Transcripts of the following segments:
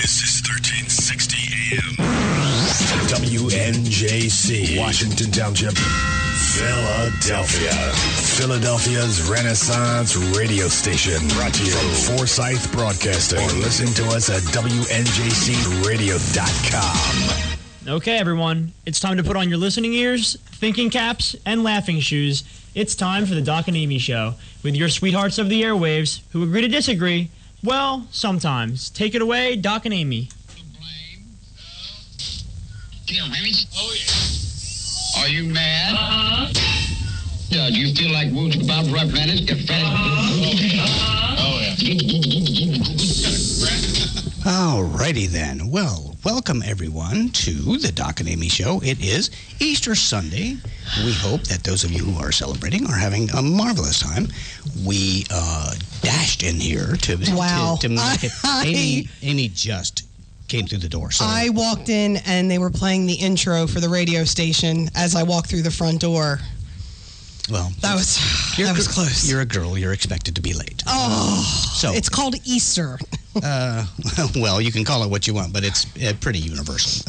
This is 1360 AM. WNJC, Washington Township, Philadelphia. Philadelphia's Renaissance radio station. Brought to you from Forsyth Broadcasting. Or listen to us at WNJCradio.com. Okay, everyone. It's time to put on your listening ears, thinking caps, and laughing shoes. It's time for the Doc and Amy Show with your sweethearts of the airwaves who agree to disagree. Well, sometimes. Take it away, Doc and Amy. Oh, yeah. Are you mad? Do you feel like wooting about rough Venice? Get fat. Oh, yeah. Alrighty then. Well, welcome everyone to the Doc and Amy Show. It is Easter Sunday. We hope that those of you who are celebrating are having a marvelous time. We dashed in here to make it. Amy just came through the door. So I walked in and they were playing the intro for the radio station as I walked through the front door. Well, that was close. You're a girl. You're expected to be late. Oh, so it's called Easter. Well, you can call it what you want, but it's pretty universal.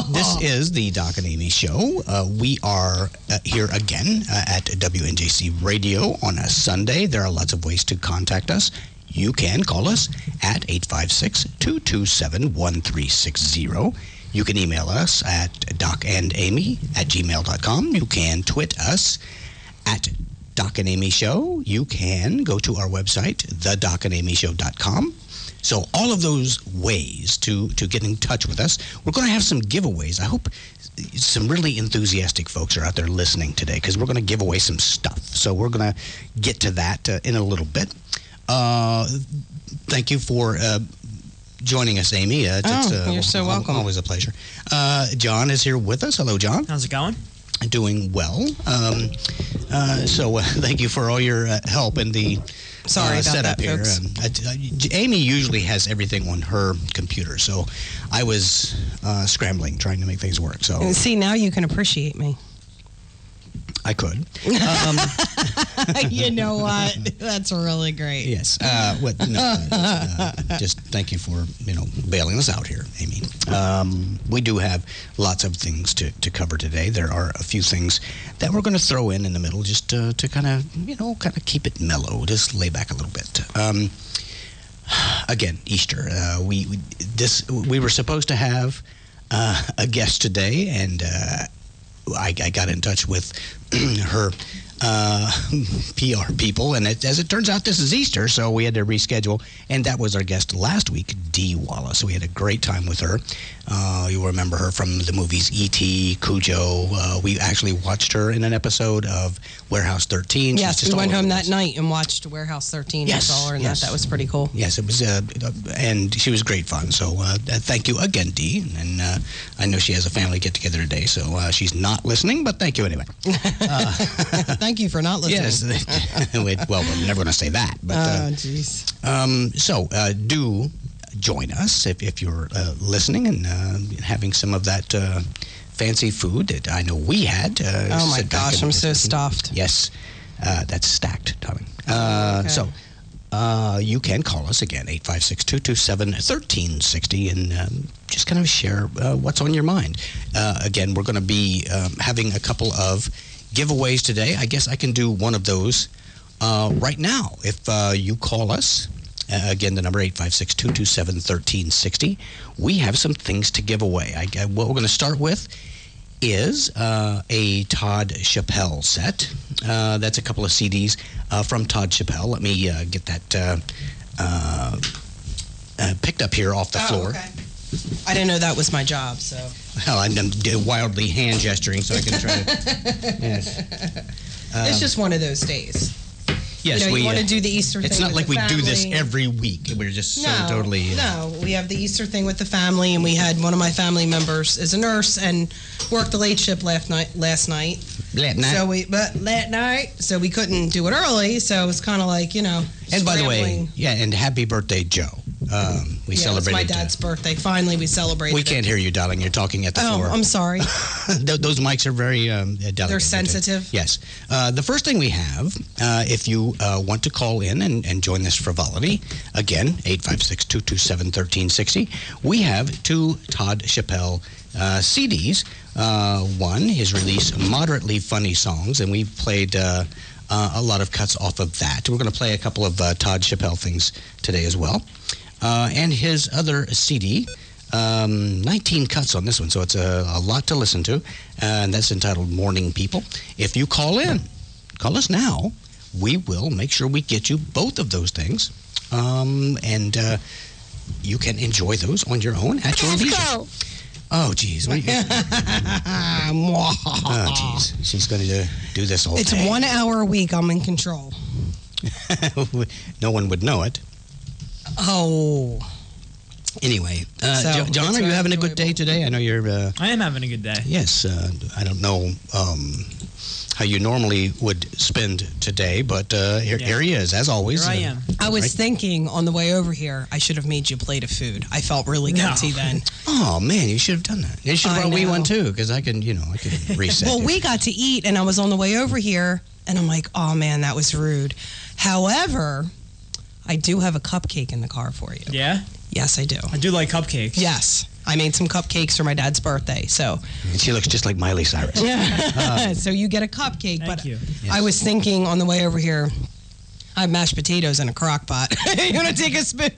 This is the Doc and Amy Show. We are here again at WNJC Radio on a Sunday. There are lots of ways to contact us. You can call us at 856-227-1360. You can email us at docandamy@gmail.com. You can twit us at Doc and Amy Show. You can go to our website, thedocandamyshow.com. So all of those ways to get in touch with us. We're going to have some giveaways. I hope some really enthusiastic folks are out there listening today because we're going to give away some stuff. So we're going to get to that in a little bit. Thank you for joining us, Amy. You're so welcome. Always a pleasure. John is here with us. Hello, John. How's it going? Doing well. So thank you for all your help in the setup here. Amy usually has everything on her computer, so I was scrambling, trying to make things work. So see, now you can appreciate me. I could. You know what? That's really great. Yes. Just thank you for bailing us out here, Amy. We do have lots of things to cover today. There are a few things that we're going to throw in the middle just to kind of keep it mellow, just lay back a little bit. Again, Easter. We were supposed to have a guest today, and I got in touch with her PR people, and as it turns out, this is Easter, so we had to reschedule, and that was our guest last week, Dee Wallace. We had a great time with her. You'll remember her from the movies E.T., Cujo. We actually watched her in an episode of Warehouse 13. Yes, we went home that night and watched Warehouse 13. Yes, saw her, and that was pretty cool. Yes, it was, and she was great fun. So thank you again, Dee. And I know she has a family get-together today, so she's not listening, but thank you anyway. Thank you for not listening. Yes. Well, we're never going to say that. But, jeez. So do join us if you're listening and having some of that fancy food that I know we had. Oh, my gosh, I'm so stuffed. Yes, that's stacked, darling. Okay. So you can call us again, 856-227-1360, and just kind of share what's on your mind. Again, we're going to be having a couple of giveaways today. I guess I can do one of those right now. If you call us, again, the number 856-227-1360, we have some things to give away. What we're going to start with is a Todd Chappelle set. That's a couple of CDs from Todd Chappelle. Let me get that picked up here off the floor. Okay. I didn't know that was my job, so. Well, I'm wildly hand gesturing so I can try to. Yes. It's just one of those days. Yes, we want to do the Easter thing. It's not like we family. do this every week. We're just totally. No, we have the Easter thing with the family, and we had one of my family members is a nurse and worked the late shift last night. Late night. So we couldn't do it early. So it was kind of like And by the way, and happy birthday, Joe. We It was celebrated. my dad's birthday. Finally, we celebrated. We can't hear you, darling. You're talking at the floor. Oh, I'm sorry. Those mics are very delicate. They're sensitive. Yes. The first thing we have, if you want to call in and join this frivolity, again, 856-227-1360, we have 2 Todd Chappelle CDs. One, his release, Moderately Funny Songs, and we've played a lot of cuts off of that. We're going to play a couple of Todd Chappelle things today as well. And his other CD, 19 cuts on this one, so it's a lot to listen to, and that's entitled Morning People. If you call us now, we will make sure we get you both of those things, and you can enjoy those on your own at your leisure. Go. Oh, geez. Oh, geez. She's going to do this all It's day. 1 hour a week. I'm in control. No one would know it. Oh. Anyway, So, John, it's are you very having a good day enjoyable. today? I know you're... I am having a good day. Yes, I don't know how you normally would spend today, but here he is, as always. Here I am. I was Right. thinking on the way over here, I should have made you a plate of food. I felt really No. guilty then. Oh, man, you should have done that. You should have I brought me know. one, too, because I can reset. Well, we got to eat, and I was on the way over here, and I'm like, oh, man, that was rude. However, I do have a cupcake in the car for you. Yeah? Yes, I do. I do like cupcakes. Yes. I made some cupcakes for my dad's birthday, so And she looks just like Miley Cyrus. so you get a cupcake. Thank but you. I was thinking on the way over here, I have mashed potatoes in a crock pot. You want to take a spoon?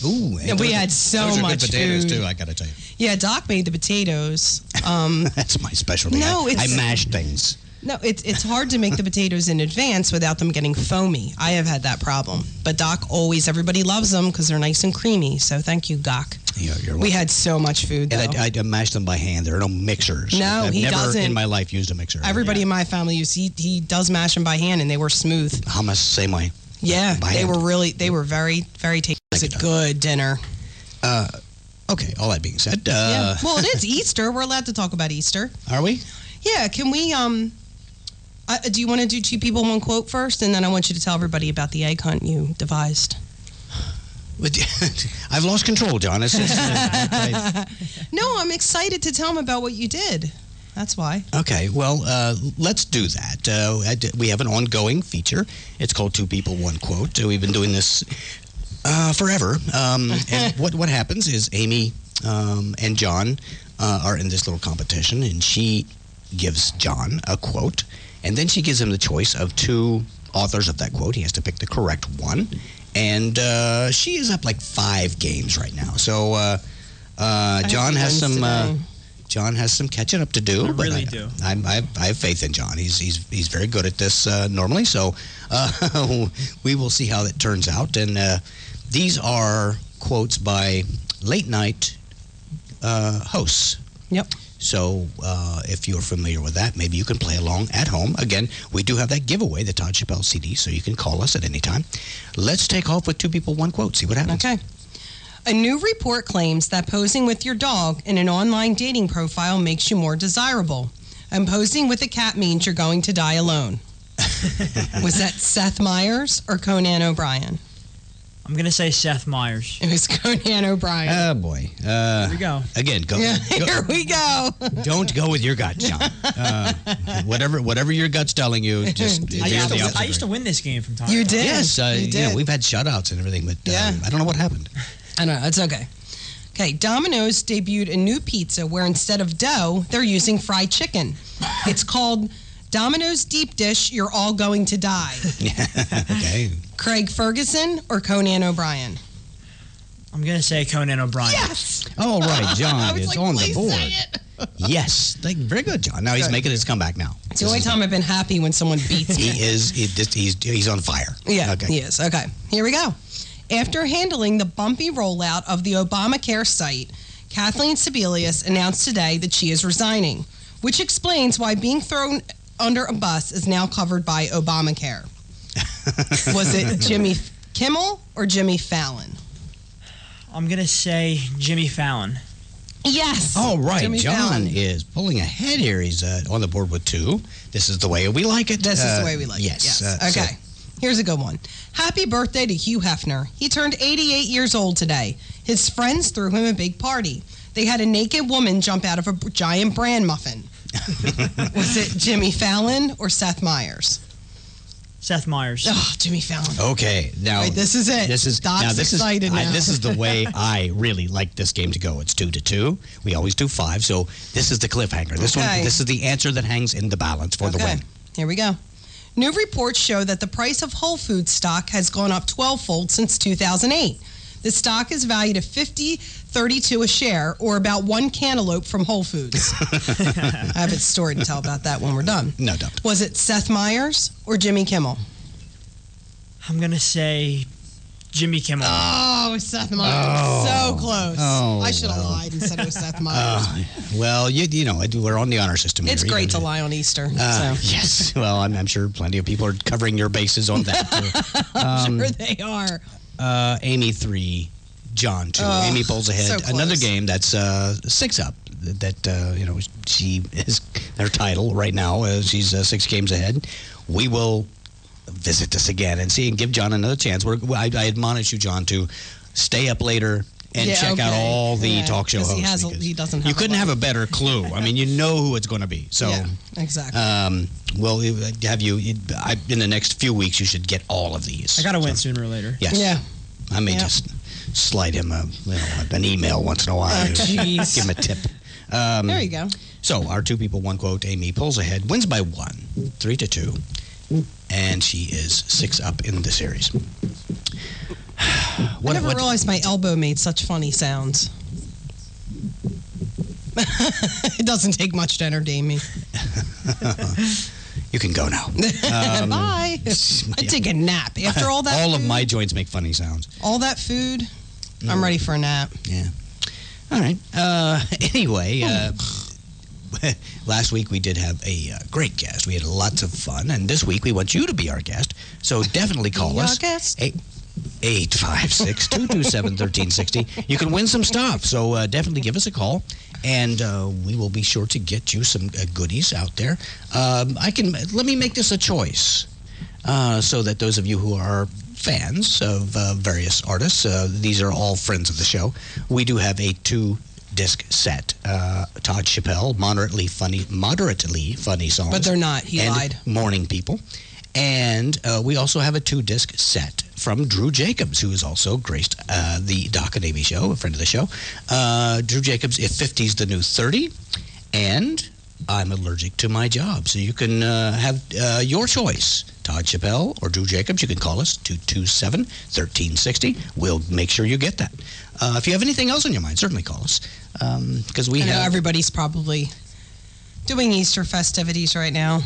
Ooh, And we had so those are much good potatoes, food. too, I got to tell you. Yeah, Doc made the potatoes. That's my specialty. No, I it's- mash things. No, it's hard to make the potatoes in advance without them getting foamy. I have had that problem. But Doc everybody loves them because they're nice and creamy. So thank you, Doc. You're We had so much food, though. And I mash them by hand. There are no mixers. No, I've he never doesn't. in my life used a mixer. Everybody in my family, he does mash them by hand, and they were smooth. Hummus, same way. Yeah, By they hand. were very, very tasty. It was a good dinner. Okay, all that being said, Yeah. Well, it is Easter. We're allowed to talk about Easter. are we? Yeah, can we, do you want to do 2 people, 1 quote first? And then I want you to tell everybody about the egg hunt you devised. I've lost control, John. No, I'm excited to tell them about what you did. That's why. Okay, well, let's do that. We have an ongoing feature. It's called 2 People, 1 Quote. We've been doing this forever. And what happens is Amy and John are in this little competition, and she gives John a quote, and then she gives him the choice of 2 authors of that quote. He has to pick the correct one. And she is up like 5 games right now. So John has some... John has some catching up to do. I really do. I have faith in John. He's very good at this normally. So we will see how that turns out. And these are quotes by late night hosts. Yep. So if you're familiar with that, maybe you can play along at home. Again, we do have that giveaway, the Todd Chappelle CD, so you can call us at any time. Let's take off with 2 people, 1 quote. See what happens. Okay. A new report claims that posing with your dog in an online dating profile makes you more desirable. And posing with a cat means you're going to die alone. Was that Seth Meyers or Conan O'Brien? I'm going to say Seth Meyers. It was Conan O'Brien. Oh, boy. Here we go. Again, go. Yeah, here we go. Don't go with your gut, John. Whatever your gut's telling you, just I I hear used, the to, opposite. I used to win this game from time You to time. did. Yes, You did. we've had shutouts and everything, but Yeah. I don't know what happened. I know, it's okay. Okay, Domino's debuted a new pizza where instead of dough, they're using fried chicken. It's called Domino's Deep Dish, You're All Going to Die. Okay. Craig Ferguson or Conan O'Brien? I'm going to say Conan O'Brien. Yes! All right, I John was is like, on the please board. say it. Yes, very good, John. Now he's Good. making his comeback now. It's the only time I've been happy when someone beats me. He's on fire. Yeah, Okay. he is. Okay, here we go. After handling the bumpy rollout of the Obamacare site, Kathleen Sebelius announced today that she is resigning, which explains why being thrown under a bus is now covered by Obamacare. Was it Jimmy Kimmel or Jimmy Fallon? I'm going to say Jimmy Fallon. Yes. All right, Jimmy John Fallon. is pulling ahead here. He's on the board with 2. This is the way we like it. This is the way we like it, yes. yes. Okay. Here's a good one. Happy birthday to Hugh Hefner. He turned 88 years old today. His friends threw him a big party. They had a naked woman jump out of a giant bran muffin. Was it Jimmy Fallon or Seth Meyers? Seth Meyers. Oh, Jimmy Fallon. Okay, now Right, this is it. Doc's excited now. This is the way I really like this game to go. It's 2-2. We always do 5, so this is the cliffhanger. This is the answer that hangs in the balance for the win. Here we go. New reports show that the price of Whole Foods stock has gone up 12-fold since 2008. The stock is valued at $50.32 a share, or about one cantaloupe from Whole Foods. I have a story to tell about that when we're done. No, don't. Was it Seth Meyers or Jimmy Kimmel? I'm going to say Jimmy Kimmel. Oh, Seth Meyers. So close. I should have lied and said it was Seth Meyers. Well, you know, we're on the honor system here. It's great to lie on Easter. Yes. Well, I'm sure plenty of people are covering your bases on that. I'm sure they are. Amy 3, John 2. Amy pulls ahead. So close. Another game that's 6 up. That you know, she is her title right now. She's 6 games ahead. We will visit this again and see and give John another chance. I admonish you, John, to stay up later and check out all the talk show hosts. He doesn't have you couldn't have a better clue. I mean, you know who it's going to be. So, yeah, exactly. We'll have you in the next few weeks. You should get all of these. I got to win sooner or later. Yes. Yeah. I may just slide him an email once in a while. Jeez. Give him a tip. There you go. So our 2 people, 1 quote. Amy pulls ahead, wins by 1, 3-2, and she is 6 up in the series. I never realized my elbow made such funny sounds. It doesn't take much to entertain me. You can go now. Bye. I'd take a nap. After all that all food, of my joints make funny sounds. all that food, I'm ready for a nap. Yeah. All right. Anyway, last week we did have a great guest. We had lots of fun. And this week we want you to be our guest. So definitely call us. Our guest? 856-227-1360. You can win some stuff. So definitely give us a call. And we will be sure to get you some goodies out there. Let me make this a choice so that those of you who are fans of various artists, these are all friends of the show. We do have a 2-disc set. Todd Chappelle, moderately funny songs. But they're not. He lied. Morning People. And we also have a 2-disc set from Drew Jacobs, who has also graced the Doc and Amy show, a friend of the show. Drew Jacobs, If 50's the New 30, and I'm Allergic to My Job. So you can have your choice, Todd Chappelle or Drew Jacobs. You can call us, 227-1360. We'll make sure you get that. If you have anything else on your mind, certainly call us. Because I know everybody's probably doing Easter festivities right now.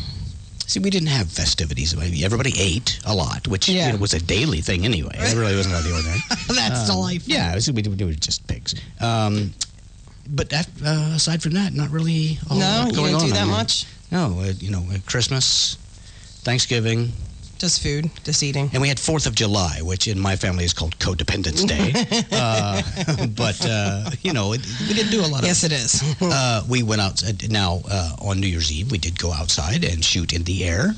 See, we didn't have festivities. Everybody ate a lot, which was a daily thing anyway. It really wasn't out of the ordinary. That's delightful. Yeah, we were just pigs. But aside from that, not really a whole lot going on. No, you didn't do that much? No, Christmas, Thanksgiving. Just food, just eating. And we had 4th of July, which in my family is called Codependence Day. But, we didn't do a lot of... Yes, it is. We went out... Now, on New Year's Eve, we did go outside and shoot in the air.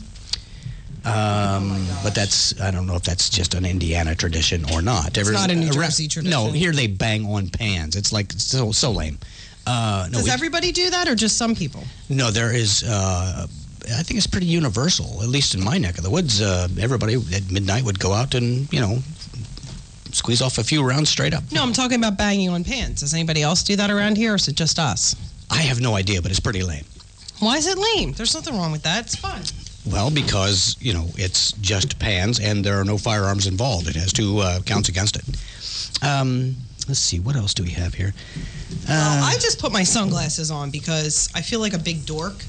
But that's... I don't know if that's just an Indiana tradition or not. It's not a New Jersey tradition. No, here they bang on pans. It's like so lame. Does everybody do that or just some people? No, there is... I think it's pretty universal, at least in my neck of the woods. Everybody at midnight would go out and, squeeze off a few rounds straight up. No, I'm talking about banging on pans. Does anybody else do that around here, or is it just us? I have no idea, but it's pretty lame. Why is it lame? There's nothing wrong with that. It's fun. Well, because, it's just pans and there are no firearms involved. It has 2 counts against it. Let's see, what else do we have here? Well, I just put my sunglasses on because I feel like a big dork.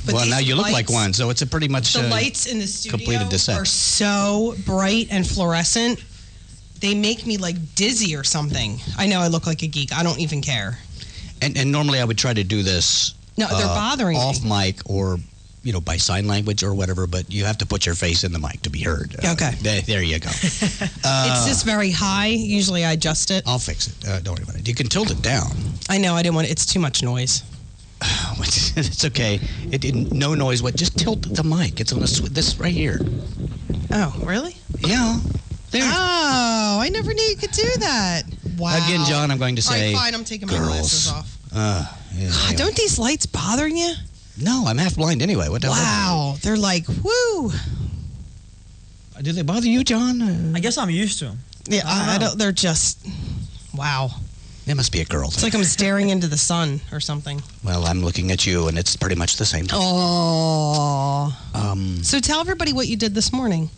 But well, now you look like one, so it's a pretty much the lights in the studio completed the set. Are so bright and fluorescent. They make me like dizzy or something. I know I look like a geek. I don't even care. And normally I would try to do this. No, they're bothering off me. mic or by sign language or whatever. But you have to put your face in the mic to be heard. Okay. There you go. It's just very high. Usually I adjust it. I'll fix it. Don't worry about it. You can tilt it down. I know. I didn't want it. It's too much noise. It's okay. No noise. Just tilt the mic. It's on this right here. Oh, really? Yeah. There. Oh, I never knew you could do that. Wow. Again, John, I'm going to say. All right, fine. I'm taking my glasses off. Yeah, Don't these lights bother you? No, I'm half blind anyway. What the hell? Wow. They're like, woo. Do they bother you, John? I guess I'm used to them. Yeah, I don't. They're just, wow. It must be a girl It's thing. like I'm staring into the sun or something. Well, I'm looking at you, and it's pretty much the same thing. Oh. So tell everybody what you did this morning.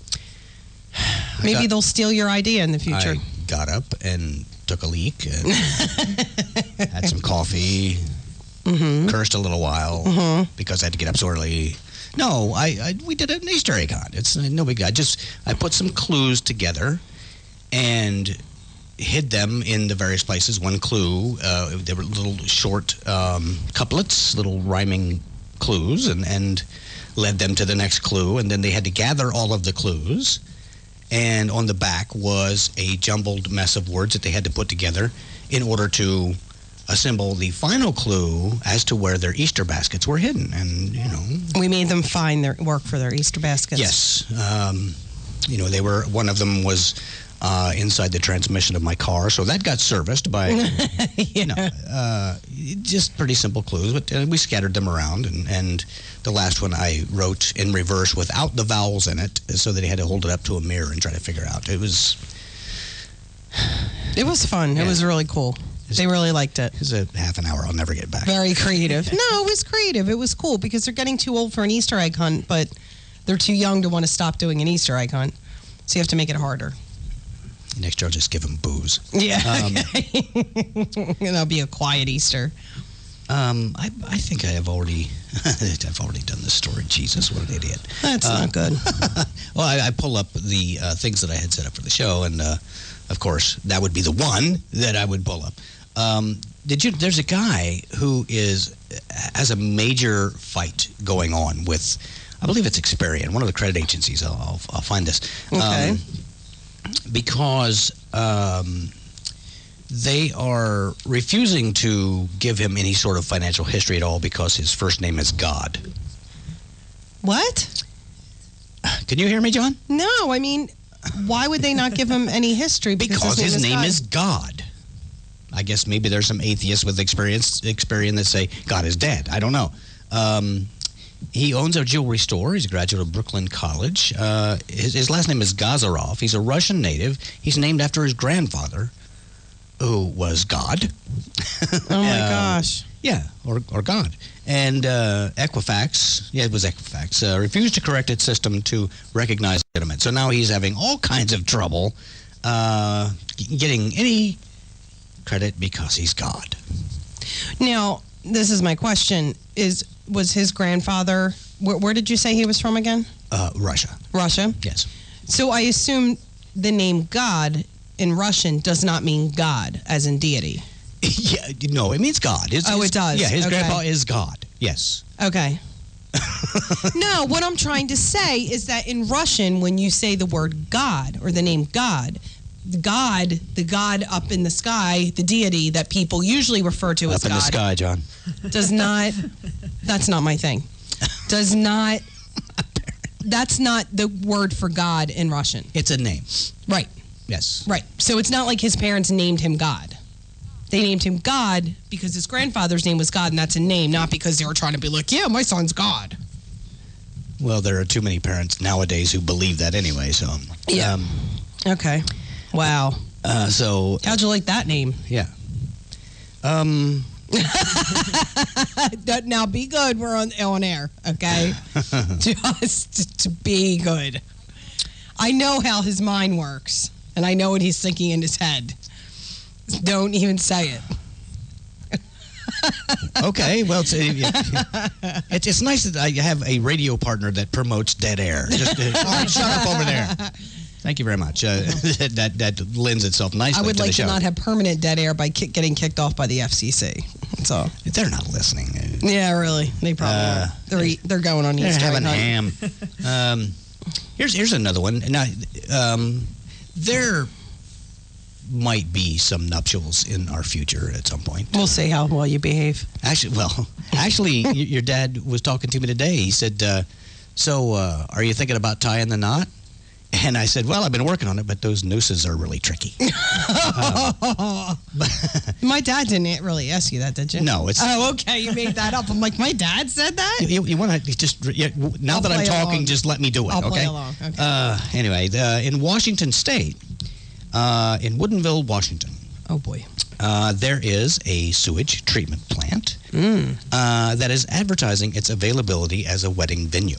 Maybe they'll steal your idea in the future. I got up and took a leak and had some coffee, cursed a little while because I had to get up so early. No, we did an Easter egg hunt. It's no big deal. I put some clues together and hid them in the various places. One clue, they were little short couplets, little rhyming clues, and led them to the next clue. And then they had to gather all of the clues. And on the back was a jumbled mess of words that they had to put together in order to assemble the final clue as to where their Easter baskets were hidden. And, We made them find their work for their Easter baskets. Yes. One of them was inside the transmission of my car, so that got serviced by, just pretty simple clues. But we scattered them around, and the last one I wrote in reverse without the vowels in it, so that he had to hold it up to a mirror and try to figure out. It was fun. Yeah. It was really cool. They really liked it. It was a half an hour I'll never get back. Very creative. No, it was creative. It was cool because they're getting too old for an Easter egg hunt, but they're too young to want to stop doing an Easter egg hunt. So you have to make it harder. Next year I'll just give them booze. Yeah. And that'll be a quiet Easter. I think I have already done this story. Jesus, what an idiot. That's not good. Well, I pull up the things that I had set up for the show, and of course, that would be the one that I would pull up. There's a guy who has a major fight going on with, I believe it's Experian, one of the credit agencies. I'll find this. Okay. Because they are refusing to give him any sort of financial history at all because his first name is God. What? Can you hear me, John? No, I mean, why would they not give him any history? Because his name God? is God. I guess maybe there's some atheists with experience that say God is dead. I don't know. He owns a jewelry store. He's a graduate of Brooklyn College. His last name is Gazarov. He's a Russian native. He's named after his grandfather, who was God. Oh, my gosh. Yeah, or God. And Equifax, it was Equifax, refused to correct its system to recognize legitimate. So now he's having all kinds of trouble getting any credit because he's God. Now, this is my question. Was his grandfather, where did you say he was from again? Russia. Russia? Yes. So I assume the name God in Russian does not mean God, as in deity. Yeah, no, it means God. It does? Yeah, his Okay. grandpa is God. Yes. Okay. No, what I'm trying to say is that in Russian, when you say the word God or the name God, the God up in the sky, the deity that people usually refer to as Up in God, the sky, John. does not, that's not my thing, does not, that's not the word for God in Russian. It's a name. Right, Yes. right. So it's not like his parents named him God. They named him God because his grandfather's name was God, and that's a name, not because they were trying to be like, yeah, my son's God. Well, there are too many parents nowadays who believe that anyway, so. Yeah. Okay. Wow. So. How'd you like that name? Yeah. Now be good. We're on air, okay? Just to be good. I know how his mind works, and I know what he's thinking in his head. Don't even say it. Okay, well, it's nice that I have a radio partner that promotes dead air. Just all right, shut up over there. Thank you very much. That lends itself nicely I would to like the show. to not have permanent dead air by getting kicked off by the FCC. So They're not listening. yeah, really, they probably are. They're going on They're Easter having egg hunt. ham. Here's another one. Now, there might be some nuptials in our future at some point. We'll see how well you behave. Actually, your dad was talking to me today. He said, "So, are you thinking about tying the knot?" And I said, well, I've been working on it, but those nooses are really tricky. My dad didn't really ask you that, did you? No, it's... Oh, okay, you made that up. I'm like, my dad said that? You want to just... now that I'm talking, along. Just let me do it, I'll okay? play along. Okay. Anyway, in Washington State, in Woodinville, Washington, Oh, boy. there is a sewage treatment plant that is advertising its availability as a wedding venue.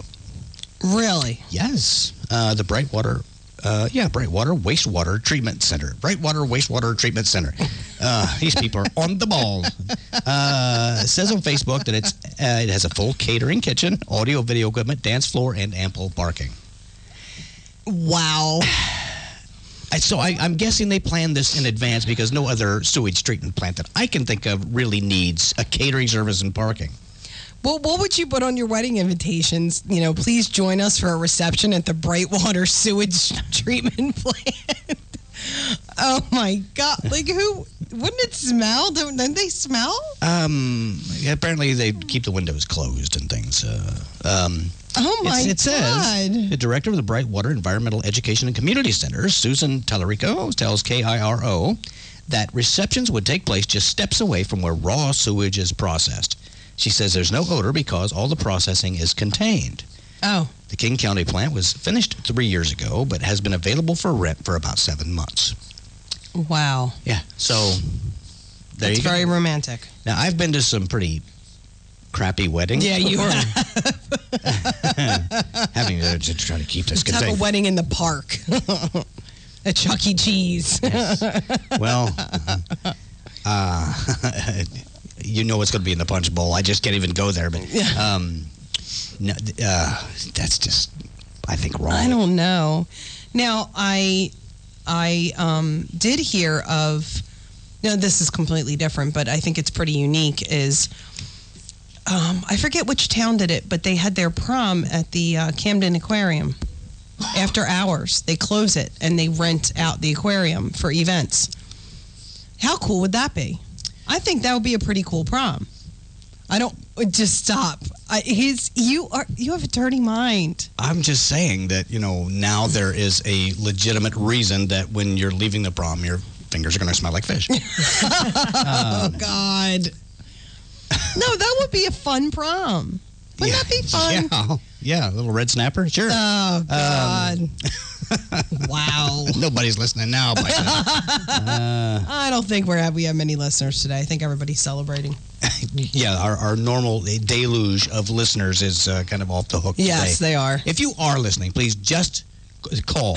Really? Yes. The Brightwater Wastewater Treatment Center. Brightwater Wastewater Treatment Center. These people are on the ball. It says on Facebook that it has a full catering kitchen, audio, video equipment, dance floor, and ample parking. Wow. So I'm guessing they planned this in advance because no other sewage treatment plant that I can think of really needs a catering service and parking. Well, what would you put on your wedding invitations? You know, please join us for a reception at the Brightwater Sewage Treatment Plant. Oh, my God. Like, wouldn't it smell? Don't they smell? Apparently they keep the windows closed and things. Oh, my It says, God. the director of the Brightwater Environmental Education and Community Center, Susan Tallarico, tells KIRO that receptions would take place just steps away from where raw sewage is processed. She says there's no odor because all the processing is contained. Oh. The King County plant was finished 3 years ago, but has been available for rent for about 7 months. Wow. Yeah, so there That's you go. very romantic. Now, I've been to some pretty crappy weddings. Yeah, you before. have. Having to try to keep this Let's have a wedding in the park. At Chuck E. Cheese. Yes. Well, you know what's going to be in the punch bowl. I just can't even go there. But no, that's just, I think, wrong. I don't know. Now, I did hear of, this is completely different, but I think it's pretty unique, is I forget which town did it, but they had their prom at the Camden Aquarium. After hours, they close it and they rent out the aquarium for events. How cool would that be? I think that would be a pretty cool prom. Just stop. You have a dirty mind. I'm just saying that, now there is a legitimate reason that when you're leaving the prom, your fingers are going to smell like fish. Oh, God. No, that would be a fun prom. Wouldn't that be fun? Yeah, a little red snapper, sure. Oh, God. Wow. Nobody's listening now. But, I don't think we have many listeners today. I think everybody's celebrating. Yeah, our normal deluge of listeners is kind of off the hook Yes, today. they are. If you are listening, please just call.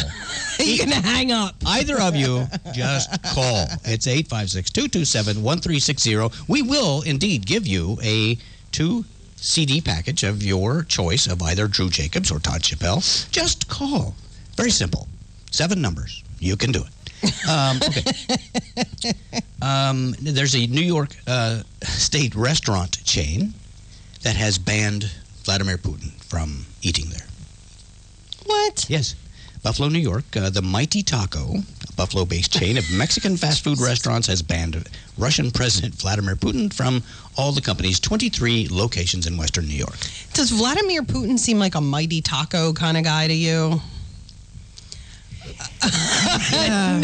You're going to hang up. Either of you, just call. It's 856-227-1360. We will indeed give you a 2-CD package of your choice of either Drew Jacobs or Todd Chappelle. Just call. Very simple. 7 numbers. You can do it. Okay. There's a New York state restaurant chain that has banned Vladimir Putin from eating there. What? Yes. Buffalo, New York, the Mighty Taco, a Buffalo-based chain of Mexican fast food restaurants, has banned Russian President Vladimir Putin from all the company's 23 locations in Western New York. Does Vladimir Putin seem like a Mighty Taco kind of guy to you? No,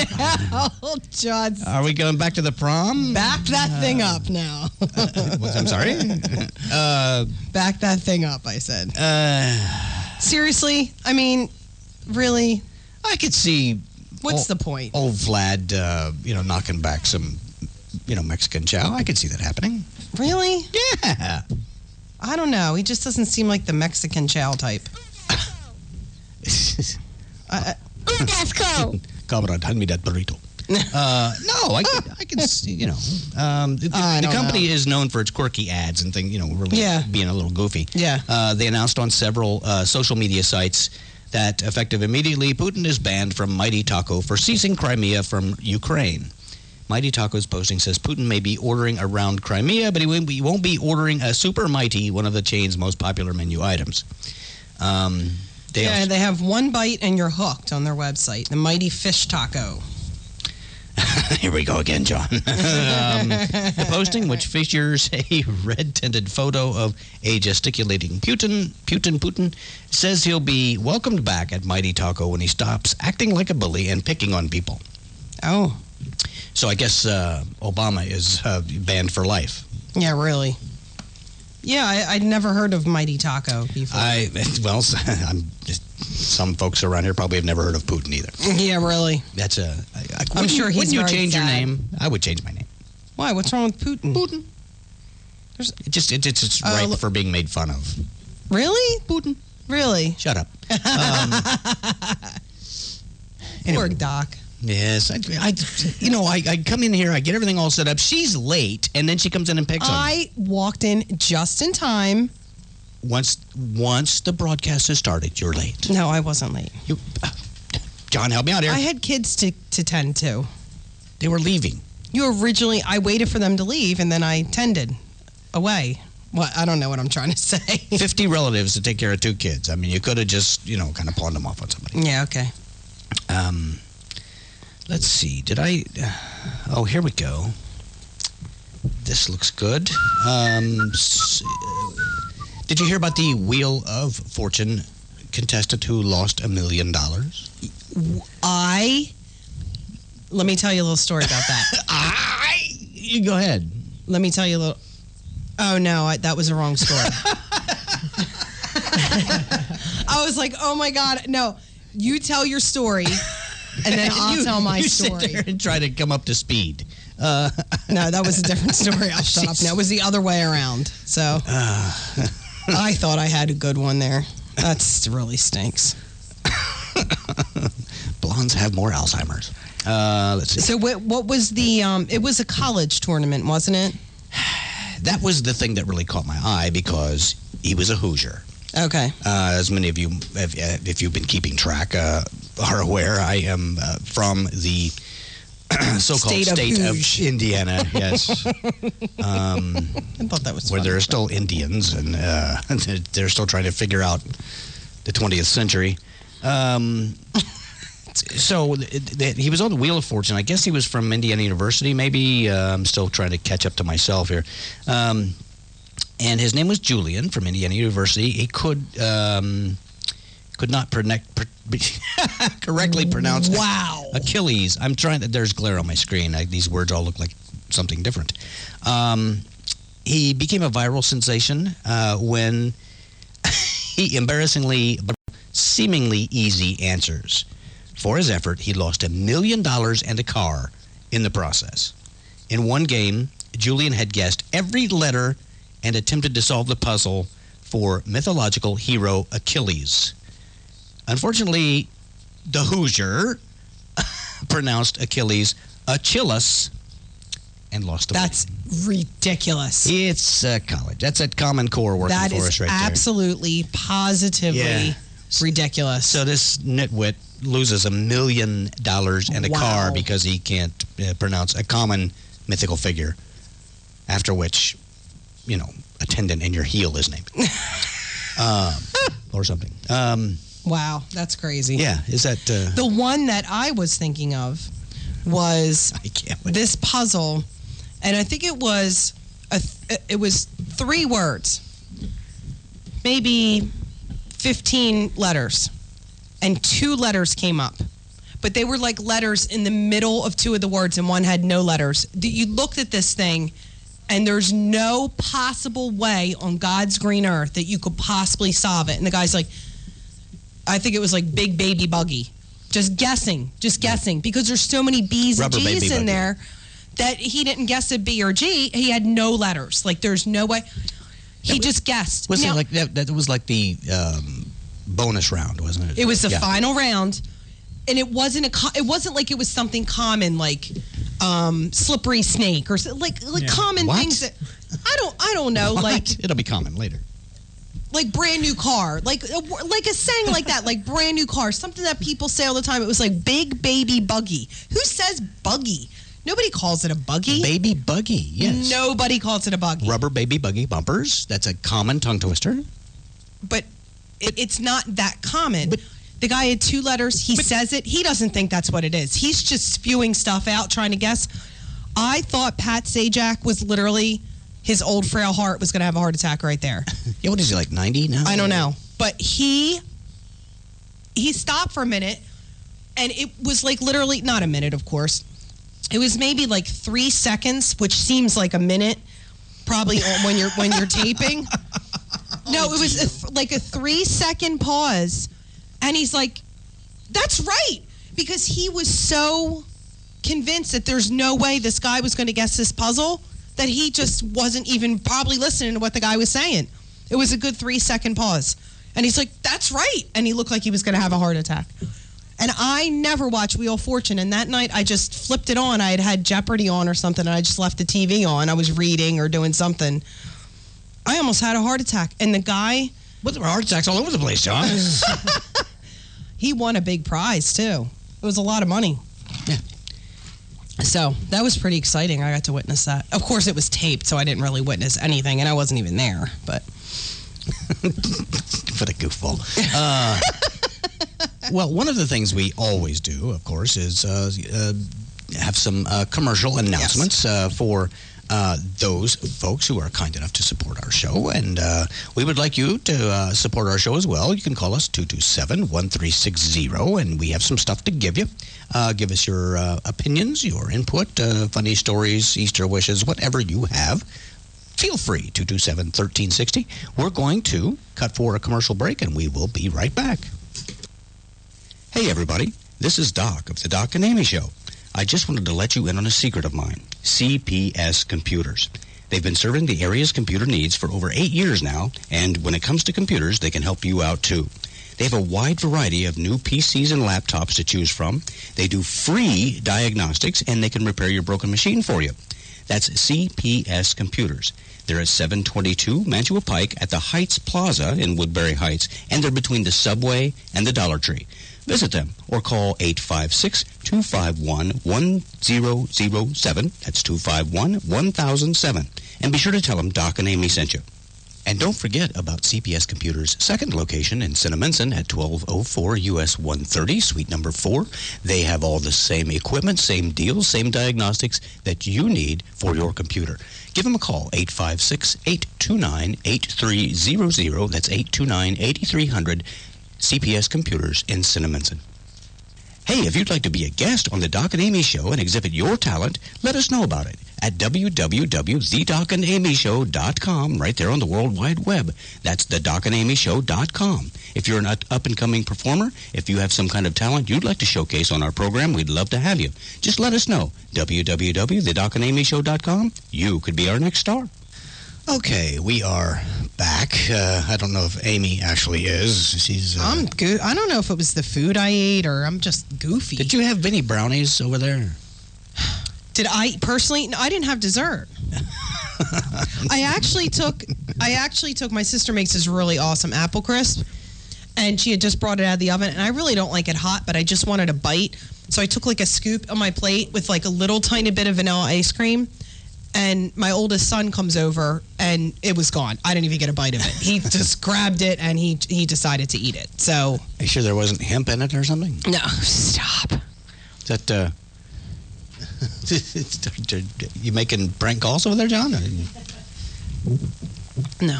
John. Are we going back to the prom? Back that thing up now. I'm sorry? Back that thing up, I said. Seriously? I mean, really? I could see... What's the point? Old Vlad, knocking back some, Mexican chow. I could see that happening. Really? Yeah. I don't know. He just doesn't seem like the Mexican chow type. Camarade, hand me that burrito. No, I can see, the company is known for its quirky ads and things, really being a little goofy. Yeah. They announced on several social media sites that effective immediately, Putin is banned from Mighty Taco for seizing Crimea from Ukraine. Mighty Taco's posting says Putin may be ordering around Crimea, but he won't be ordering a Super Mighty, one of the chain's most popular menu items. They have one bite and you're hooked on their website, the Mighty Fish Taco. Here we go again, John. The posting, which features a red-tinted photo of a gesticulating Putin, says he'll be welcomed back at Mighty Taco when he stops acting like a bully and picking on people. Oh. So I guess Obama is banned for life. Yeah, really. Yeah, I'd never heard of Mighty Taco before. Some folks around here probably have never heard of Putin either. Yeah, really. That's I'm sure he's Wouldn't you very change your sad. name? I would change my name. Why? What's wrong with Putin? Putin. It's ripe for being made fun of. Really? Putin. Really? Shut up. Poor Doc. Yes, I come in here, I get everything all set up. She's late, and then she comes in and picks on me. I walked in just in time. Once the broadcast has started, you're late. No, I wasn't late. John, help me out here. I had kids to tend to. They were leaving. I waited for them to leave, and then I tended away. Well, I don't know what I'm trying to say. 50 relatives to take care of 2 kids. I mean, you could have just, kind of pawned them off on somebody. Yeah, okay. Let's see. Did I... oh, here we go. This looks good. Did you hear about the Wheel of Fortune contestant who lost $1 million? Let me tell you a little story about that. You go ahead. Let me tell you a little... Oh, no, that was a wrong story. I was like, oh, my God. No, you tell your story, and then I'll tell my story. Sit there and try to come up to speed. No, that was a different story. I'll shut up. No, it was the other way around. So I thought I had a good one there. That really stinks. Blondes have more Alzheimer's. Let's see. So what was the... it was a college tournament, wasn't it? That was the thing that really caught my eye because he was a Hoosier. Okay. As many of you, if you've been keeping track, are aware, I am from the so-called state of Indiana. Yes. I thought that was where funny, there are still Indians, and they're still trying to figure out the 20th century. So he was on the Wheel of Fortune. I guess he was from Indiana University, maybe. I'm still trying to catch up to myself here. And his name was Julian from Indiana University. He could not correctly pronounce Achilles. I'm trying to... There's glare on my screen. These words all look like something different. He became a viral sensation when he seemingly easy answers. For his effort, he lost $1 million and a car in the process. In one game, Julian had guessed every letter and attempted to solve the puzzle for mythological hero Achilles. Unfortunately, the Hoosier pronounced Achilles Achilles and lost the That's ridiculous. It's college. That's a Common Core working that for us right there. That is absolutely, positively ridiculous. So this nitwit loses $1 million and a car because he can't pronounce a common mythical figure, after which, a tendon in your heel is named. Or something. Wow, that's crazy. Yeah, is that... the one that I was thinking of was this puzzle, and I think it was 3 words, maybe 15 letters, and 2 letters came up. But they were like letters in the middle of 2 of the words, and one had no letters. You looked at this thing, and there's no possible way on God's green earth that you could possibly solve it. And the guy's like, I think it was like Big Baby Buggy. Just guessing, because there's so many B's and G's in there that he didn't guess a B or G. He had no letters. Like, there's no way. He just guessed. Was it like that was like the bonus round, wasn't it? It was the final round, and it wasn't like it was something common like slippery snake or common things that I don't know. What? Like It'll be common later. Like brand new car, like a saying like that, like brand new car, something that people say all the time. It was like Big Baby Buggy. Who says buggy? Nobody calls it a buggy. Baby buggy, yes. Nobody calls it a buggy. Rubber baby buggy bumpers. That's a common tongue twister. But it's not that common. The guy had 2 letters. He says it. He doesn't think that's what it is. He's just spewing stuff out, trying to guess. I thought Pat Sajak was literally, his old frail heart was going to have a heart attack right there. Yeah, what is he, like 90 now? I don't know. But he stopped for a minute, and it was like literally, not a minute, of course. It was maybe like 3 seconds, which seems like a minute, probably when you're taping. No, it was like a 3-second pause, and he's like, "That's right," because he was so convinced that there's no way this guy was going to guess this puzzle that he just wasn't even probably listening to what the guy was saying. It was a good 3-second pause, and he's like, "That's right," and he looked like he was going to have a heart attack. And I never watch Wheel of Fortune, and that night I just flipped it on. I had Jeopardy on or something, and I just left the TV on. I was reading or doing something. I almost had a heart attack, and the guy... But there were heart attacks all over the place, John. He won a big prize, too. It was a lot of money. Yeah. So that was pretty exciting. I got to witness that. Of course, it was taped, so I didn't really witness anything, and I wasn't even there, but... What a goofball. Well, one of the things we always do, of course, is have some commercial announcements for those folks who are kind enough to support our show. And we would like you to support our show as well. You can call us 227-1360, and we have some stuff to give you. Give us your opinions, your input, funny stories, Easter wishes, whatever you have. Feel free, 227-1360. We're going to cut for a commercial break, and we will be right back. Hey, everybody. This is Doc of the Doc and Amy Show. I just wanted to let you in on a secret of mine. CPS Computers. They've been serving the area's computer needs for over 8 years now, and when it comes to computers, they can help you out, too. They have a wide variety of new PCs and laptops to choose from. They do free diagnostics, and they can repair your broken machine for you. That's CPS Computers. They're at 722 Mantua Pike at the Heights Plaza in Woodbury Heights, and they're between the Subway and the Dollar Tree. Visit them or call 856-251-1007. That's 251-1007. And be sure to tell them Doc and Amy sent you. And don't forget about CPS Computers' second location in Cinnaminson at 1204 US 130, suite number 4. They have all the same equipment, same deals, same diagnostics that you need for your computer. Give them a call, 856-829-8300. That's 829-8300. CPS Computers in Cinnaminson. Hey, if you'd like to be a guest on the Doc and Amy Show and exhibit your talent, let us know about it at www.thedocandamyshow.com, right there on the World Wide Web. That's thedocandamyshow.com. If you're an up-and-coming performer, if you have some kind of talent you'd like to showcase on our program, we'd love to have you. Just let us know. www.thedocandamyshow.com. You could be our next star. Okay, we are back. I don't know if Amy actually is. She's. I'm good. I don't know if it was the food I ate or I'm just goofy. Did you have mini brownies over there? Did I personally? No, I didn't have dessert. I actually took. My sister makes this really awesome apple crisp, and she had just brought it out of the oven. And I really don't like it hot, but I just wanted a bite, so I took like a scoop on my plate with like a little tiny bit of vanilla ice cream. And my oldest son comes over, and it was gone. I didn't even get a bite of it. He just grabbed it, and he decided to eat it. So, are you sure there wasn't hemp in it or something? No, stop. Is that you making prank calls over there, John? No.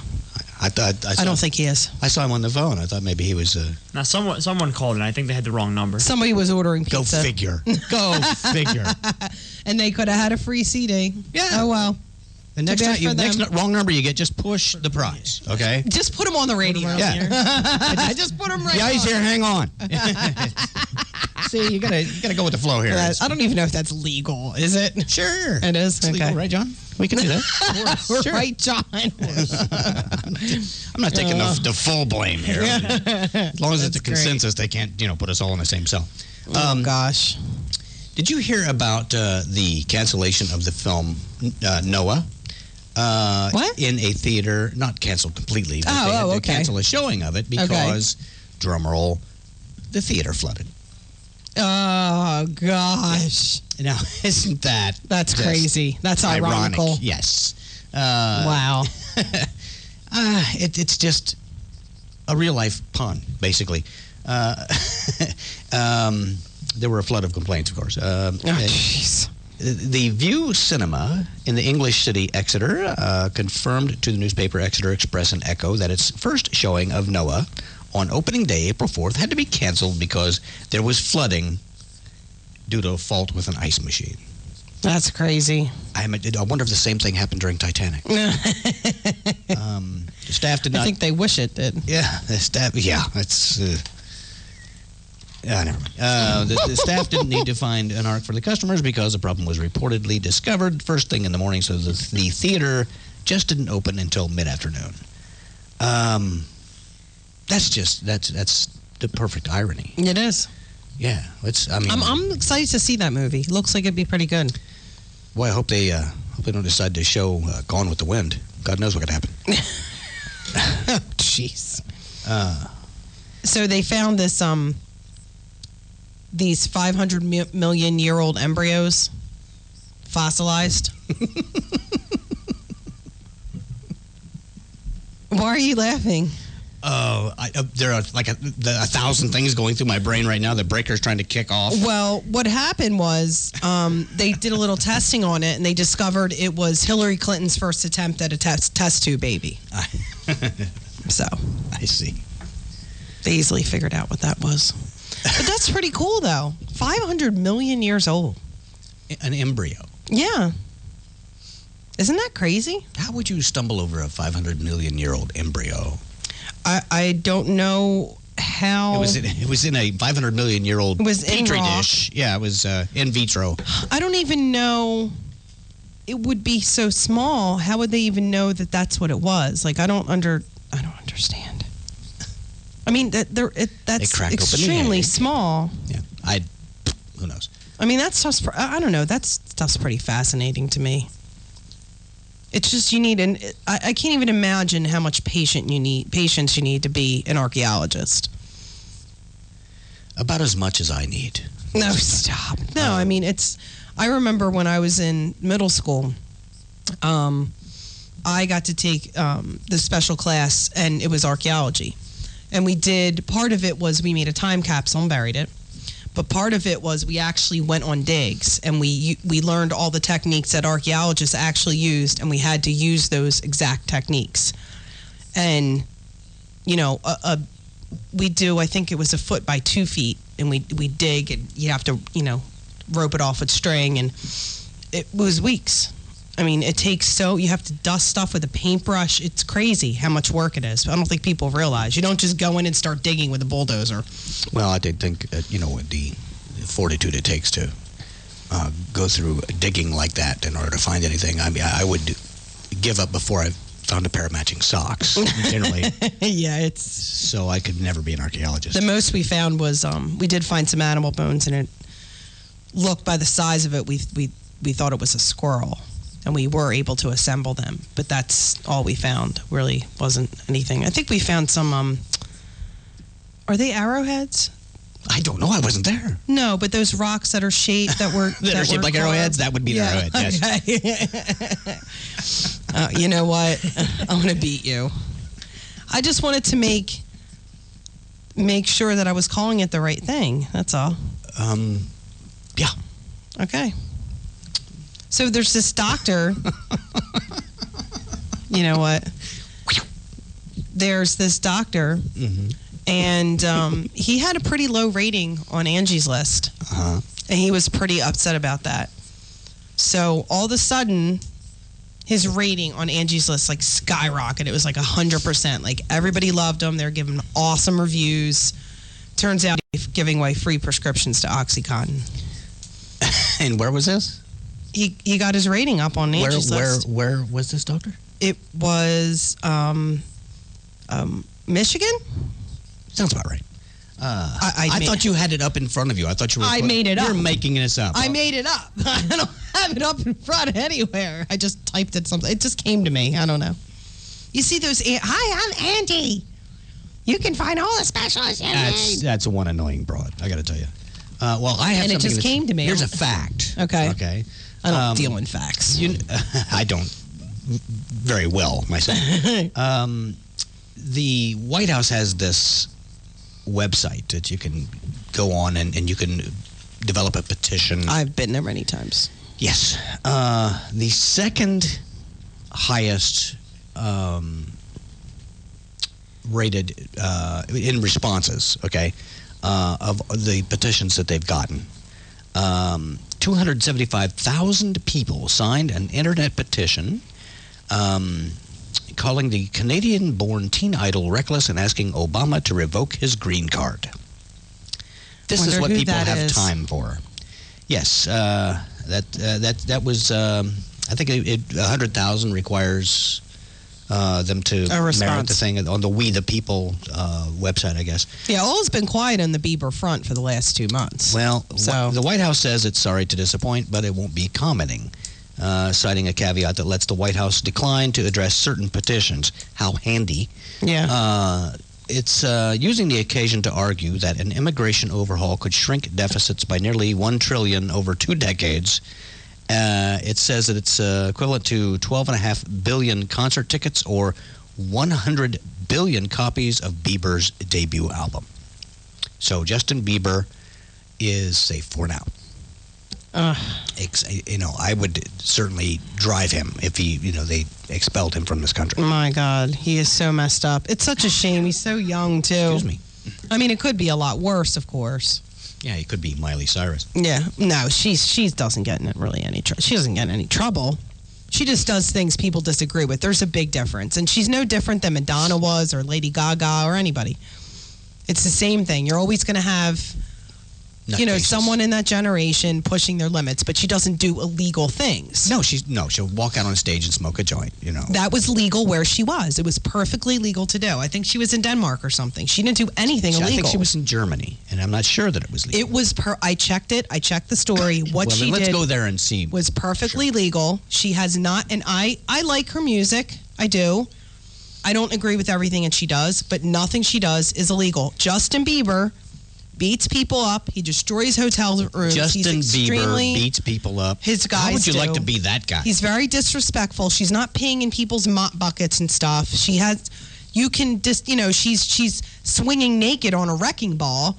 I don't think he is. I saw him on the phone. I thought maybe he was. Now, someone called, and I think they had the wrong number. Somebody was ordering pizza. Go figure. Go figure. And they could have had a free CD. Yeah. Oh, well. The next time, wrong number you get, just push the prize, okay? Just put them on the radio. Yeah. Just put them right the ice on. here, hang on. See, you gotta go with the flow here. I don't even know if that's legal. Is it? Sure. It is? It's okay. legal, right, John? We can do that. Sure. Right, John. I'm not taking the full blame here. As long as it's a consensus, they can't, put us all in the same cell. Gosh. Did you hear about the cancellation of the film Noah? What? In a theater, not canceled completely, but they had to cancel a showing of it because, drumroll, the theater flooded. Oh, gosh. Now, isn't that That's crazy. That's ironical. Ironic, yes. Wow. It's just a real-life pun, basically. There were a flood of complaints, of course. Jeez. The View Cinema in the English city Exeter confirmed to the newspaper Exeter Express and Echo that its first showing of Noah on opening day, April 4th, had to be canceled because there was flooding due to a fault with an ice machine. That's crazy. I wonder if the same thing happened during Titanic. The staff did not... I think they wish it did. Yeah, the staff... Yeah, it's... never mind. The staff didn't need to find an ark for the customers because the problem was reportedly discovered first thing in the morning, so the theater just didn't open until mid-afternoon. That's the perfect irony. It is. Yeah, I'm excited to see that movie. Looks like it'd be pretty good. Boy, I hope they don't decide to show Gone with the Wind. God knows what could happen. Jeez. So they found this these 500 million year old embryos fossilized. Why are you laughing? There are like a thousand things going through my brain right now. The breaker's trying to kick off. Well, what happened was they did a little testing on it, and they discovered it was Hillary Clinton's first attempt at a test tube baby. So I see. They easily figured out what that was. But that's pretty cool, though. 500 million years old. An embryo. Yeah. Isn't that crazy? How would you stumble over a 500 million year old embryo? I don't know how. It was in a 500 million year old petri rock. dish. Yeah, it was in vitro. I don't even know. It would be so small. How would they even know that that's what it was? Like I don't understand. I mean that's extremely small. Yeah, who knows? I mean that stuff's. I don't know. That stuff's pretty fascinating to me. It's just you need I can't even imagine how much patience you need to be an archaeologist. About as much as I need. No, stop. No, I mean I remember when I was in middle school, I got to take the special class, and it was archaeology, and part of it was we made a time capsule and buried it. But part of it was we actually went on digs, and we learned all the techniques that archaeologists actually used, and we had to use those exact techniques. And, we do, I think it was 1 foot by 2 feet, and we dig, and you have to, rope it off with string, and it was weeks. I mean, you have to dust stuff with a paintbrush. It's crazy how much work it is. I don't think people realize. You don't just go in and start digging with a bulldozer. Well, I did think, the fortitude it takes to go through digging like that in order to find anything. I mean, I would give up before I found a pair of matching socks, generally. Yeah, so I could never be an archaeologist. The most we found was, we did find some animal bones, and it looked by the size of it, we thought it was a squirrel. And we were able to assemble them, but that's all we found. Really wasn't anything. I think we found some. Are they arrowheads? I don't know. I wasn't there. No, but those rocks that are shaped that were shaped like arrowheads. That would be an arrowhead. Yes. Okay. You know what? I'm gonna beat you. I just wanted to make sure that I was calling it the right thing. That's all. Yeah. Okay. So there's this doctor. You know what? There's this doctor, and he had a pretty low rating on Angie's List, and he was pretty upset about that. So all of a sudden, his rating on Angie's List like skyrocketed. It was like 100%. Like everybody loved him. They were giving awesome reviews. Turns out he's giving away free prescriptions to OxyContin. And where was this? He got his rating up on Angie's List. Where was this doctor? It was Michigan? Sounds about right. I thought you had it up in front of you. I thought you were. I made it up. You're making this up. I made it up. I don't have it up in front anywhere. I just typed it something. It just came to me. I don't know. You see those? Hi, I'm Andy. You can find all the specialists you need. That's one annoying broad. I got to tell you. Well, I have. And it just came to me. Here's a fact. Okay. Okay. I don't deal in facts. I don't very well myself. The White House has this website that you can go on and you can develop a petition. I've been there many times. Yes. The second highest rated in responses, okay, of the petitions that they've gotten. 275,000 people signed an internet petition calling the Canadian-born teen idol reckless and asking Obama to revoke his green card. This is what people have time for. Yes, that was. I think 100,000 requires them to merit the thing on the We the People website, I guess. Yeah, all's been quiet on the Bieber front for the last 2 months. Well, the White House says it's sorry to disappoint, but it won't be commenting, citing a caveat that lets the White House decline to address certain petitions. How handy. Yeah. It's using the occasion to argue that an immigration overhaul could shrink deficits by nearly $1 trillion over 2 decades. It says that it's equivalent to 12.5 billion concert tickets or 100 billion copies of Bieber's debut album. So Justin Bieber is safe for now. I would certainly drive him if they expelled him from this country. My God, he is so messed up. It's such a shame. He's so young, too. Excuse me. I mean, it could be a lot worse, of course. Yeah, he could be Miley Cyrus. Yeah, no, she doesn't get in really any trouble. She doesn't get in any trouble. She just does things people disagree with. There's a big difference, and she's no different than Madonna was or Lady Gaga or anybody. It's the same thing. You're always going to have, someone in that generation pushing their limits, but she doesn't do illegal things. No, she'll walk out on stage and smoke a joint. That was legal where she was. It was perfectly legal to do. I think she was in Denmark or something. She didn't do anything illegal. I think she was in Germany, and I'm not sure that it was legal. It was I checked it. I checked the story. What she did. Let's go there and see. Was perfectly legal. She has not, and I like her music. I do. I don't agree with everything that she does, but nothing she does is illegal. Justin Bieber beats people up. He destroys hotel rooms. Justin Bieber beats people up. His guys How would you like to be that guy? He's very disrespectful. She's not peeing in people's mop buckets and stuff. She has, she's swinging naked on a wrecking ball,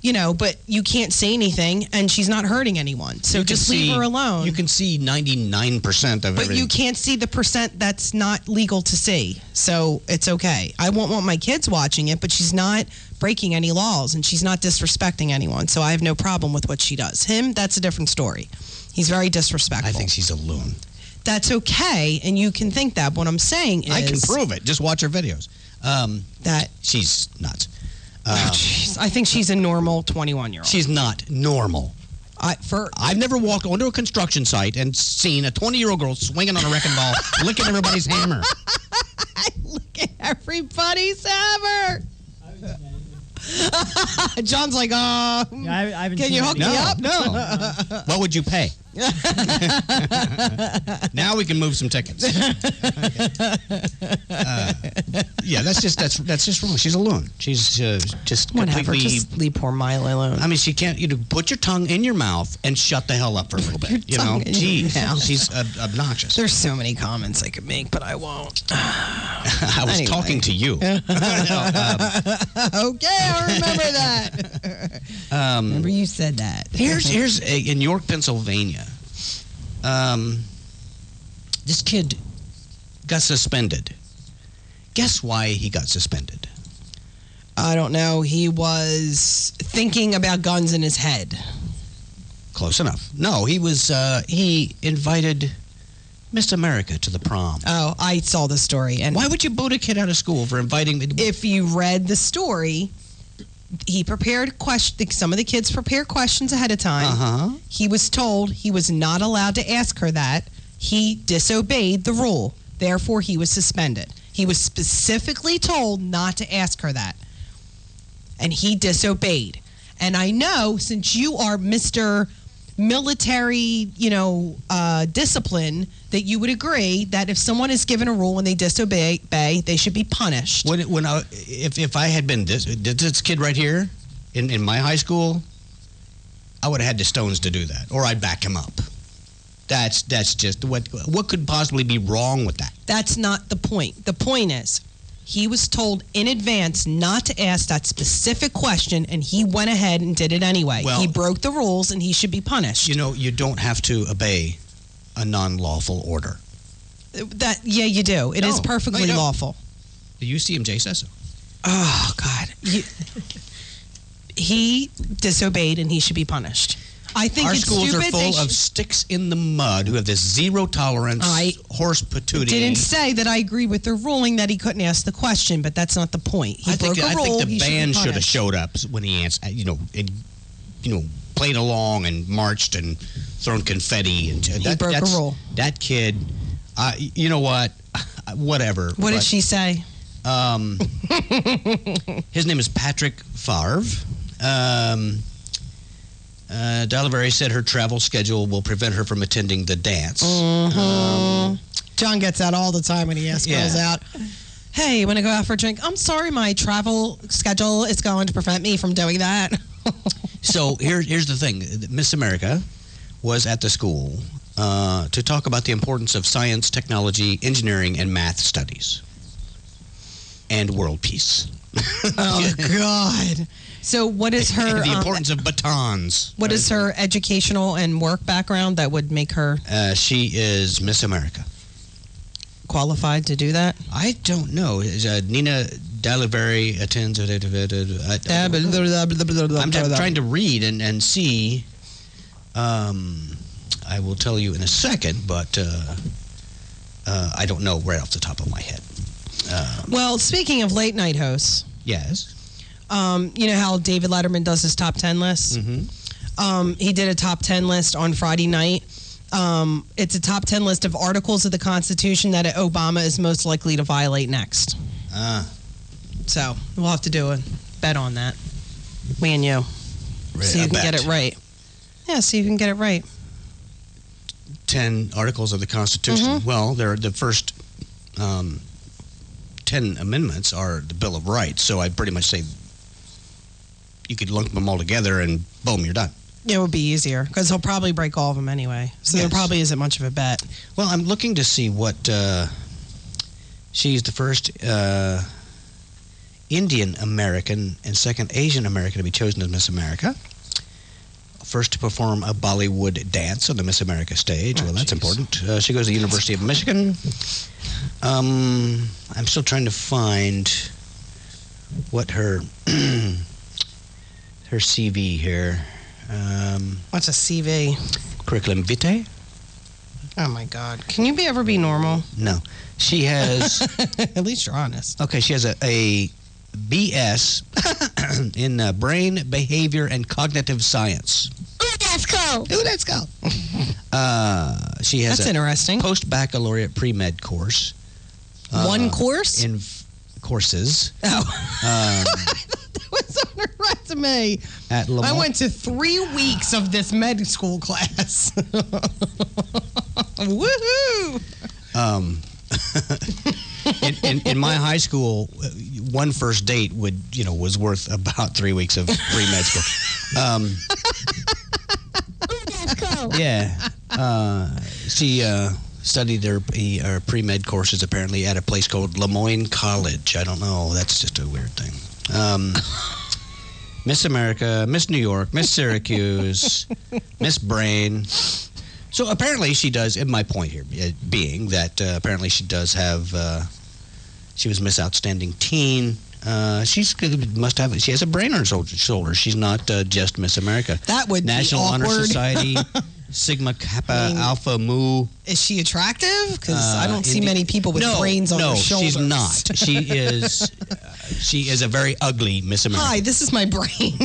but you can't say anything, and she's not hurting anyone. So just leave her alone. You can see 99% of everything. But you can't see the percent that's not legal to see. So it's okay. I won't want my kids watching it, but she's not breaking any laws, and she's not disrespecting anyone. So I have no problem with what she does. Him, that's a different story. He's very disrespectful. I think she's a loon. That's okay, and you can think that. What I'm saying is... I can prove it. Just watch her videos. That she's nuts. I think she's a normal 21-year-old. She's not normal. I've never walked onto a construction site and seen a 20-year-old girl swinging on a wrecking ball, licking everybody's hammer. Look at everybody's hammer. John's like, can you hook me up? No. What would you pay? Now we can move some tickets. Yeah, that's just wrong. She's a loon. She's just completely. Just leave poor Miley alone. I mean, she can't. Put your tongue in your mouth and shut the hell up for a little bit. Jeez, she's obnoxious. There's so many comments I could make, but I won't. I was talking to you. Okay, I remember that. Remember you said that. Here's in York, Pennsylvania. This kid got suspended. Guess why he got suspended? I don't know. He was thinking about guns in his head. Close enough. No, he was. He invited Miss America to the prom. Oh, I saw the story. And why would you boot a kid out of school for inviting? If you read the story, he prepared some of the kids prepare questions ahead of time. He was told he was not allowed to ask her that. He disobeyed the rule. Therefore, he was suspended. He was specifically told not to ask her that. And he disobeyed. And I know, since you are Mr. Military, discipline, that you would agree that if someone is given a rule and they disobey, they should be punished. If I had been this kid right here in my high school, I would have had the stones to do that, or I'd back him up. That's just what could possibly be wrong with that? That's not the point. The point is, He was told in advance not to ask that specific question, and he went ahead and did it anyway. Well, he broke the rules, and he should be punished. You know, you don't have to obey a non-lawful order. Yeah, you do. It is No, perfectly you don't. lawful. The UCMJ says so. Oh, God. He disobeyed, and he should be punished. I think Our it's schools stupid. are full of sticks in the mud who have this zero tolerance, horse patootie. Didn't say that I agree with their ruling that he couldn't ask the question, but that's not the point. He broke a rule. I think the he band should should have punished. showed up when he answered, played along and marched and thrown confetti. And He broke a rule. That kid, you know what? Whatever. What did she say? His name is Patrick Favre. Dalavery said her travel schedule will prevent her from attending the dance. John gets that all the time when he asks girls out. Hey, you want to go out for a drink? I'm sorry, my travel schedule is going to prevent me from doing that. So here's the thing. Miss America was at the school to talk about the importance of science, technology, engineering, and math studies. And world peace. Oh, God. So what is her... the importance of batons. What is her educational and work background that would make her... She is Miss America. Qualified to do that? I don't know. Nina Dalavery attends... I'm trying to read and see. I will tell you in a second, but I don't know right off the top of my head. Well, speaking of late night hosts... Yes. You know how David Letterman does his top 10 lists? Mm-hmm. He did a top 10 list on Friday night. It's a top 10 list of articles of the Constitution that Obama is most likely to violate next. So we'll have to do a bet on that. Me and you. So you can get it right. Yeah, so you can get it right. 10 articles of the Constitution. Mm-hmm. Well, they're the first 10 amendments are the Bill of Rights. So I'd pretty much say you could lump them all together and boom, you're done. It would be easier because he'll probably break all of them anyway. So there probably isn't much of a bet. Well, I'm looking to see what she's the first Indian American and second Asian American to be chosen as Miss America. First to perform a Bollywood dance on the Miss America stage. Well, that's important. She goes to the University of Michigan. I'm still trying to find what her her CV here. What's a CV? Curriculum vitae? Oh, my God. Can you ever be normal? No. She has... At least you're honest. Okay, she has a BS in brain, behavior, and cognitive science. Ooh, that's cool. Ooh, let's go. She has That's interesting. Post-baccalaureate pre-med course. One course? In courses. Oh. That was on her resume. At Lamar. I went to 3 weeks of this med school class. Woohoo! In my high school, one first date was worth about 3 weeks of pre-med school. That's cool. Yeah. She studied her pre-med courses apparently at a place called Lemoyne College. I don't know. That's just a weird thing. Miss America, Miss New York, Miss Syracuse, Miss Brain. So apparently she does, and my point here being that apparently she does have, she was Miss Outstanding Teen. She has a brain on her shoulder. She's not just Miss America. That would National be Honor awkward. Society, Sigma Kappa Alpha Mu. Is she attractive? Because I don't see many people with brains on their shoulders. No, she's not. She is. She is a very ugly Miss America. Hi, this is my brain.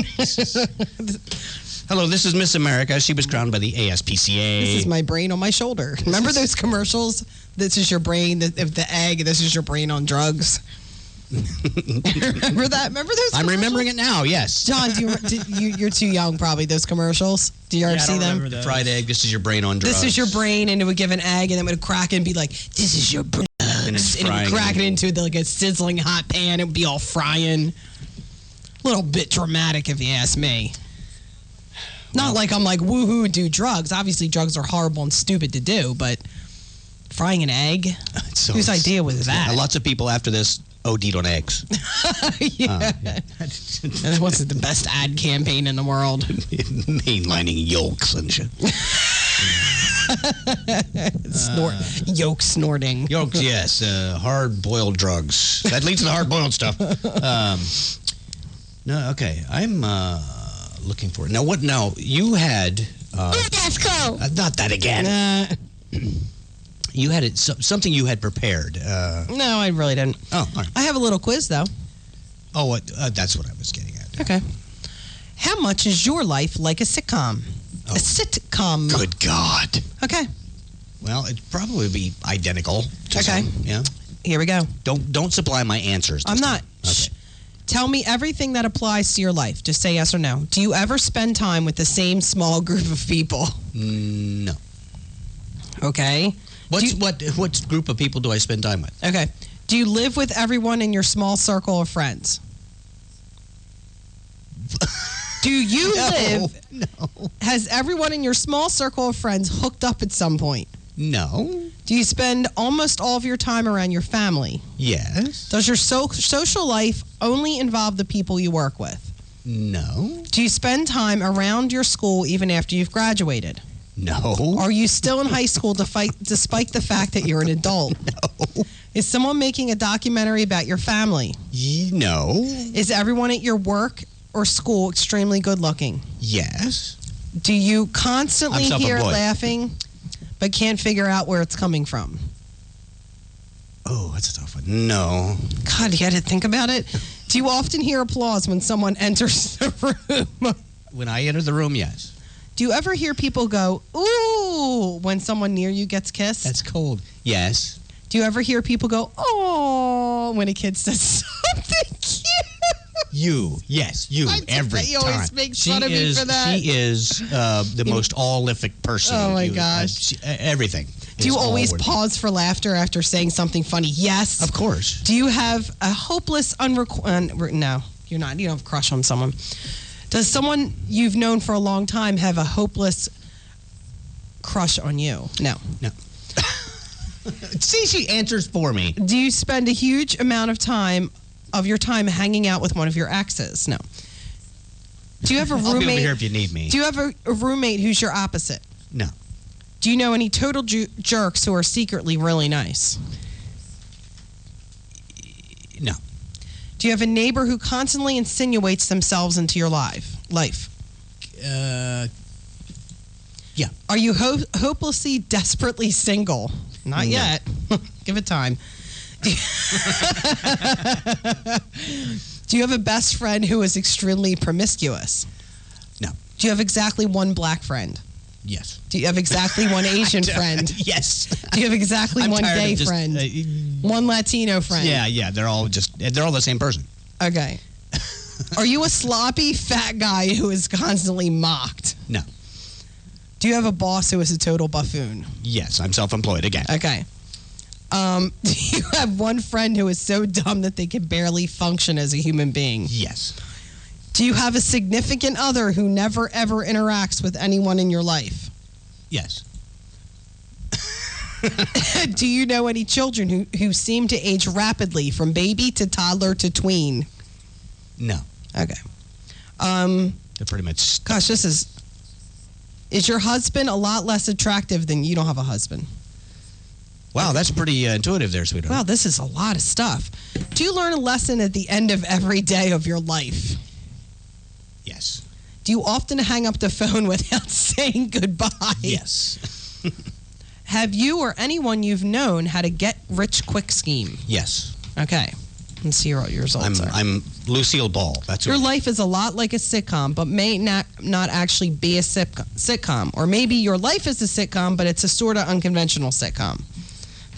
Hello, this is Miss America. She was crowned by the ASPCA. This is my brain on my shoulder. Remember those commercials? This is your brain, the egg. This is your brain on drugs. Remember that? Remember those? I'm remembering it now. Yes. John, you're too young, probably. Those commercials. Do you ever see them? Fried egg. This is your brain on drugs. This is your brain, and it would give an egg, and it would crack and be like, "This is your brain," and it would crack it into like a sizzling hot pan. It would be all frying. A little bit dramatic, if you ask me. Not like I'm like woohoo do drugs. Obviously, drugs are horrible and stupid to do, but frying an egg. Whose idea was that? Lots of people after this OD'd on eggs. That wasn't the best ad campaign in the world. Mainlining yolks and shit. Yolk snorting. Yolks, yes. Hard-boiled drugs. That leads to the hard-boiled stuff. No, okay. I'm looking for it. Now, what? Now, you had... Let's go. Not that again. You had it, something you had prepared. No, I really didn't. Oh, all right. I have a little quiz, though. Oh, that's what I was getting at. Okay. How much is your life like a sitcom? Oh. A sitcom. Good God. Okay. Well, it'd probably be identical. To some, yeah. Here we go. Don't supply my answers. I'm not. Okay. Shh. Tell me everything that applies to your life. Just say yes or no. Do you ever spend time with the same small group of people? No. Okay. What group of people do I spend time with? Okay. Do you live with everyone in your small circle of friends? Do you live? No. Has everyone in your small circle of friends hooked up at some point? No. Do you spend almost all of your time around your family? Yes. Does your social life only involve the people you work with? No. Do you spend time around your school even after you've graduated? No. Are you still in high school despite the fact that you're an adult? No. Is someone making a documentary about your family? No. Is everyone at your work or school extremely good looking? Yes. Do you constantly I'm hear self-employed. laughing but can't figure out where it's coming from? Oh, that's a tough one. No. God, you got to think about it. Do you often hear applause when someone enters the room? When I enter the room, yes. Do you ever hear people go, ooh, when someone near you gets kissed? That's cold. Yes. Do you ever hear people go, oh, when a kid says something cute? You. Yes, you. I Every bet you time. always make fun of me for that. She is the most olific person. Oh, my gosh. Everything. Do you is always all worth it. pause for laughter after saying something funny? Yes. Of course. Do you have a hopeless, no, you're not. You don't have a crush on someone. Does someone you've known for a long time have a hopeless crush on you? No. No. See, she answers for me. Do you spend a huge amount of your time hanging out with one of your exes? No. Do you have a I'll be over roommate? here if you need me. Do you have a roommate who's your opposite? No. Do you know any total jerks who are secretly really nice? No. Do you have a neighbor who constantly insinuates themselves into your life? Yeah. Are you hopelessly, desperately single? Not No. yet. Give it time. Do you have a best friend who is extremely promiscuous? No. Do you have exactly one black friend? Yes. Do you have exactly one Asian friend? Yes. Do you have exactly I'm one tired of gay just, friend? One Latino friend? Yeah. They're all the same person. Okay. Are you a sloppy, fat guy who is constantly mocked? No. Do you have a boss who is a total buffoon? Yes, I'm self-employed again. Okay. Do you have one friend who is so dumb that they can barely function as a human being? Yes. Do you have a significant other who never, ever interacts with anyone in your life? Yes. Do you know any children who seem to age rapidly from baby to toddler to tween? No. Okay. They're pretty much... Gosh, is your husband a lot less attractive than you don't have a husband? Wow, that's pretty intuitive there, sweetheart. Wow, this is a lot of stuff. Do you learn a lesson at the end of every day of your life? Yes. Do you often hang up the phone without saying goodbye? Yes. Have you or anyone you've known had a get-rich-quick scheme? Yes. Okay. Let's see what your results are. I'm Lucille Ball. That's Your who- life is a lot like a sitcom, but may not actually be a sitcom. Or maybe your life is a sitcom, but it's a sort of unconventional sitcom.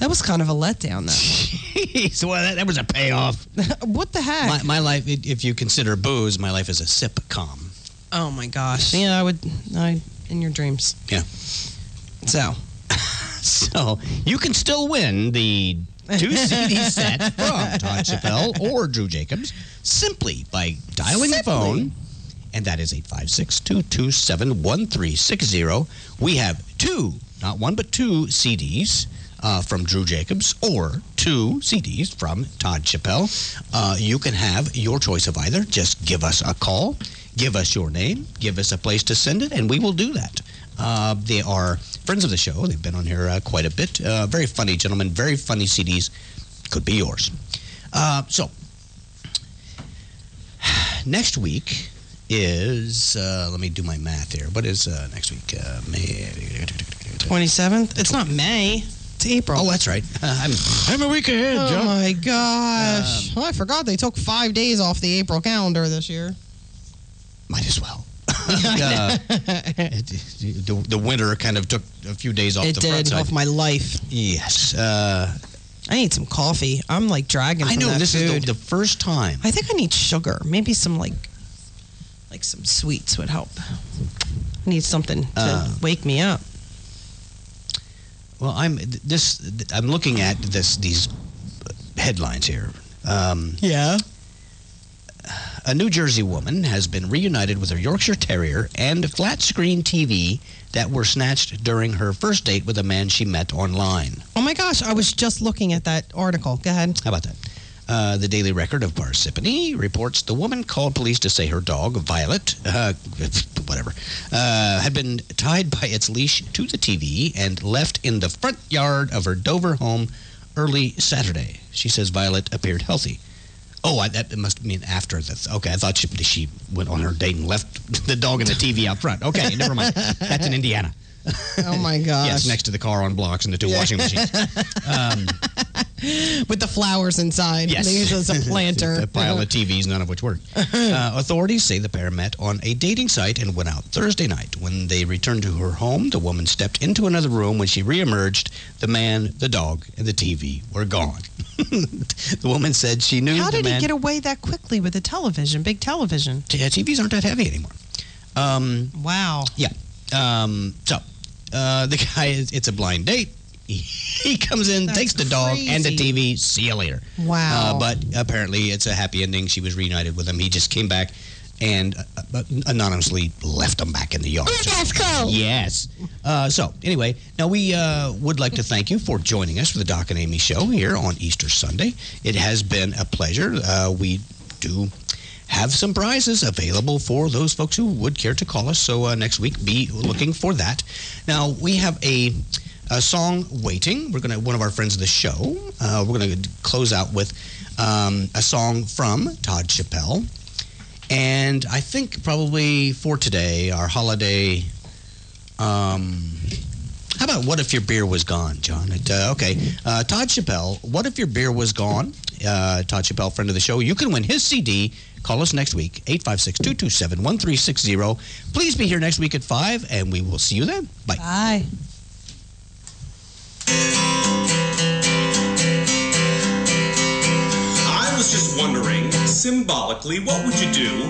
That was kind of a letdown, though. Jeez, well, that was a payoff. What the heck? My life, if you consider booze, my life is a sipcom. Oh, my gosh. Yeah, in your dreams. Yeah. So. So, you can still win the 2 CD set from Todd Chappelle or Drew Jacobs simply by dialing the phone, and that is 856-227-1360. We have 2, not 1, but 2 CDs from Drew Jacobs or 2 CDs from Todd Chappelle. You can have your choice of either. Just give us a call, give us your name, give us a place to send it, and we will do that. They are friends of the show. They've been on here quite a bit. Very funny gentlemen, very funny CDs. Could be yours. So, next week is, let me do my math here. What is next week? May 27th? It's not May. It's April. Oh, that's right. I'm a week ahead, John. Oh, my gosh. I forgot they took 5 days off the April calendar this year. Might as well. The winter kind of took a few days off the front side. Off my life. Yes. I need some coffee. I'm like dragging from that this food. is the first time. I think I need sugar. Maybe some like some sweets would help. I need something to wake me up. Well, I'm looking at these headlines here. Yeah. A New Jersey woman has been reunited with her Yorkshire Terrier and flat-screen TV that were snatched during her first date with a man she met online. Oh my gosh, I was just looking at that article. Go ahead. How about that? The Daily Record of Parsippany reports the woman called police to say her dog, Violet, had been tied by its leash to the TV and left in the front yard of her Dover home early Saturday. She says Violet appeared healthy. Oh, that must mean after this. Okay, I thought she went on her date and left the dog and the TV out front. Okay, never mind. That's in Indiana. Oh, my gosh. Yes, next to the car on blocks and the 2 washing machines. With the flowers inside. Yes. They use it as a planter. A pile of TVs, none of which work. Authorities say the pair met on a dating site and went out Thursday night. When they returned to her home, the woman stepped into another room. When she reemerged, the man, the dog, and the TV were gone. The woman said she knew How the did man... he get away that quickly with a television, big television? Yeah, TVs aren't that heavy anymore. Wow. Yeah. The guy, it's a blind date. He comes in, That's takes the dog crazy. and the TV. See you later. Wow. But apparently it's a happy ending. She was reunited with him. He just came back and anonymously left him back in the yard. That's cool. Yes. So anyway, now we would like to thank you for joining us for the Doc and Amy show here on Easter Sunday. It has been a pleasure. We do have some prizes available for those folks who would care to call us. So next week, be looking for that. Now we have a song waiting. One of our friends of the show. We're gonna close out with a song from Todd Chappelle, and I think probably for today our holiday. How about "What If Your Beer Was Gone," John? Okay, Todd Chappelle. "What If Your Beer Was Gone?" Todd Chappelle, friend of the show. You can win his CD. Call us next week, 856-227-1360. Please be here next week at 5, and we will see you then. Bye. Bye. I was just wondering, symbolically, what would you do?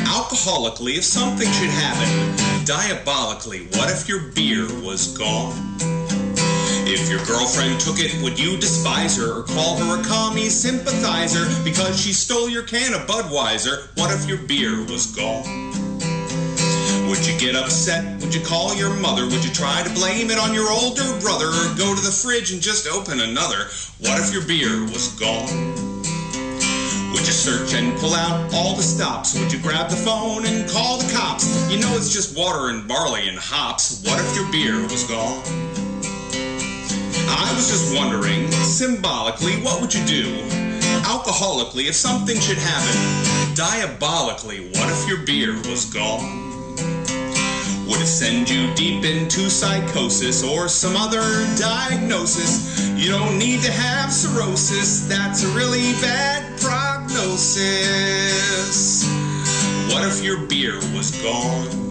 Alcoholically, if something should happen. Diabolically, what if your beer was gone? If your girlfriend took it, would you despise her or call her a commie sympathizer because she stole your can of Budweiser? What if your beer was gone? Would you get upset? Would you call your mother? Would you try to blame it on your older brother or go to the fridge and just open another? What if your beer was gone? Would you search and pull out all the stops? Would you grab the phone and call the cops? You know it's just water and barley and hops. What if your beer was gone? I was just wondering, symbolically, what would you do? Alcoholically, if something should happen. Diabolically, what if your beer was gone? Would it send you deep into psychosis or some other diagnosis? You don't need to have cirrhosis, that's a really bad prognosis. What if your beer was gone?